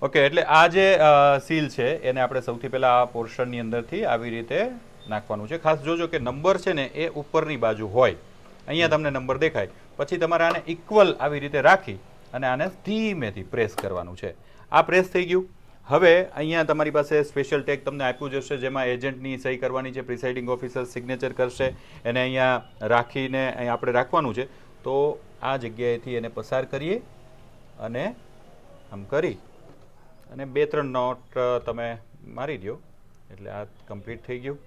Okay, એટલે આ જે સીલ છે એને આપણે સૌથી પહેલા આ પોર્શનની અંદરથી આવી રીતે નાખવાનું છે. ખાસ જોજો કે નંબર છે ને એ ઉપરની બાજુ હોય. અહીંયા તમને નંબર દેખાય, પછી તમારે આને ઇક્વલ આવી રીતે રાખી અને આને ધીમેથી પ્રેસ કરવાનું છે. આ પ્રેસ થઈ ગયું. હવે અહીંયા તમારી પાસે સ્પેશિયલ ટેગ તમને આપ્યું જશે, જેમાં એજન્ટની સહી કરવાની છે, પ્રિસાઇડિંગ ઓફિસર સિગ્નેચર કરશે, એને અહીંયા રાખીને અહીં આપણે રાખવાનું છે. તો આ જગ્યાએથી એને પસાર કરીએ અને આમ કરી અને 2-3 નોટ તમે મારી દો એટલે આ કમ્પ્લીટ થઈ ગયું.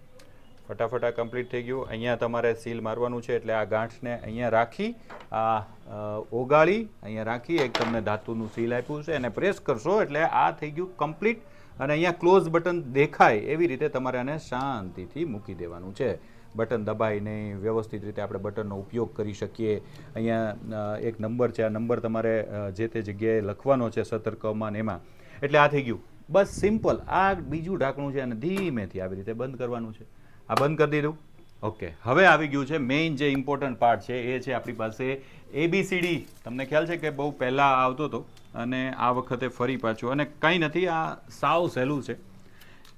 ફટાફટ આ કમ્પ્લીટ થઈ ગયું. અહીંયા તમારે સીલ મારવાનું છે એટલે આ ગાંઠને અહીંયા રાખી, આ ઓગાળી અહીંયા રાખી, એક તમને ધાતુનું સીલ આપ્યું છે એને પ્રેસ કરશો એટલે આ થઈ ગયું કમ્પ્લીટ. અને અહીંયા ક્લોઝ બટન દેખાય એવી રીતે તમારે આને શાંતિથી મૂકી દેવાનું છે. બટન દબાઈ નહીં, વ્યવસ્થિત રીતે આપણે બટનનો ઉપયોગ કરી શકીએ. અહીંયા એક નંબર છે, આ નંબર તમારે જે તે જગ્યાએ લખવાનો છે સતર્કમાં ને એમાં. એટલે આ થઈ ગયું. બસ સિમ્પલ. આ બીજું ઢાંકણું છે અને ધીમેથી આવી રીતે બંધ કરવાનું છે. આ બંધ કરી દીધું. ઓકે, હવે આવી ગયું છે મેઇન જે ઇમ્પોર્ટન્ટ પાર્ટ છે એ છે આપણી પાસે ABCD. તમને ખ્યાલ છે કે બહુ પહેલાં આવતો હતો અને આ વખતે ફરી પાછું, અને કંઈ નથી, આ સાવ સહેલું છે.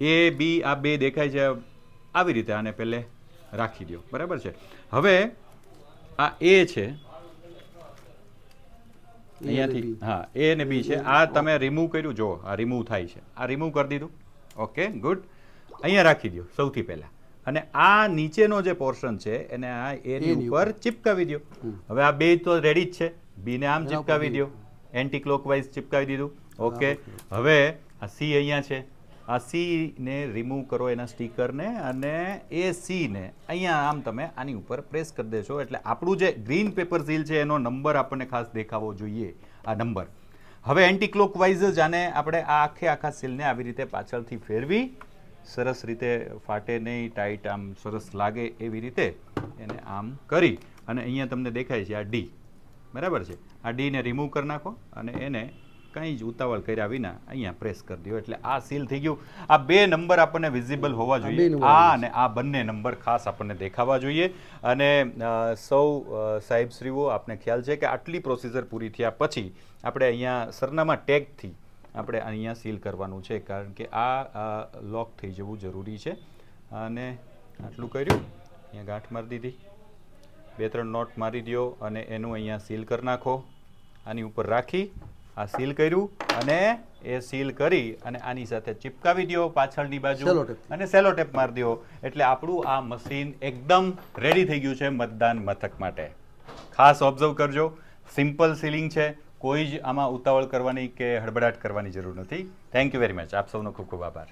A B આ બે દેખાય છે આવી રીતે આને પહેલે રાખી દો, બરાબર છે. હવે આ A છે અહીંયાથી, હા A અને B છે, આ તમે રિમૂવ કર્યું, જો આ રિમૂવ થાય છે, આ રિમૂવ કરી દીધું. Okay good. અહીંયા રાખી દો સૌથી પહેલાં, અને આ નીચેનો જે પોર્શન છે એને આ એની ઉપર ચિપકાવી દો. હવે આ બે તો રેડી જ છે, બીને આમ ચિપકાવી દો, એન્ટી ક્લોકવાઇઝ ચિપકાવી દીધું. ઓકે, હવે આ C અહીંયા છે, આ C ને રિમૂવ કરો એના સ્ટીકરને, અને એ C ને અહીંયા આમ તમે આની ઉપર પ્રેસ કરી દેશો એટલે આપણું જે ગ્રીન પેપર સીલ છે એનો નંબર આપણને ખાસ દેખાવો જોઈએ, આ નંબર. હવે એન્ટી ક્લોકવાઇઝ જ આને આપણે આ આખા સીલને આવી રીતે પાછળથી ફેરવી સરસ રીતે ફાટે નહીં, ટાઈટ આમ સરસ લાગે એવી રીતે એને આમ કરી અને અહીંયા તમને દેખાય છે આ D, બરાબર છે. આ D ને રિમૂવ કરી નાખો અને એને કંઈ જ ઉતાવળ કર્યા વિના અહીંયા પ્રેસ કરી દો એટલે આ સીલ થઈ ગયું. આ બે નંબર આપણને વિઝિબલ હોવા જોઈએ, આ અને આ બંને નંબર ખાસ આપણને દેખાવા જોઈએ. અને સૌ સાહેબશ્રીઓ, આપને ખ્યાલ છે કે આટલી પ્રોસિજર પૂરી થયા પછી આપણે અહીંયા સરનામા ટેગથી આપણે અહીંયા સીલ કરવાનું છે, કારણ કે આ લોક થઈ જવું જરૂરી છે. અને આટલું કર્યું, અહીંયા ગાંઠ મારી દીધી, 2-3 નોટ મારી દો અને એનું અહીંયા સીલ કરી નાખો. આની ઉપર રાખી આ સીલ કર્યું અને એ સીલ કરી અને આની સાથે ચિપકાવી દો પાછળની બાજુ અને સેલો ટેપ મારી દો એટલે આપણું આ મશીન એકદમ રેડી થઈ ગયું છે મતદાન મથક માટે. ખાસ ઓબ્ઝર્વ કરજો, સિમ્પલ સીલિંગ છે, કોઈ જ આમાં ઉતાવળ કરવાની કે હડબડાટ કરવાની જરૂર નથી. Thank you very much. આપ સૌનો ખૂબ ખૂબ આભાર.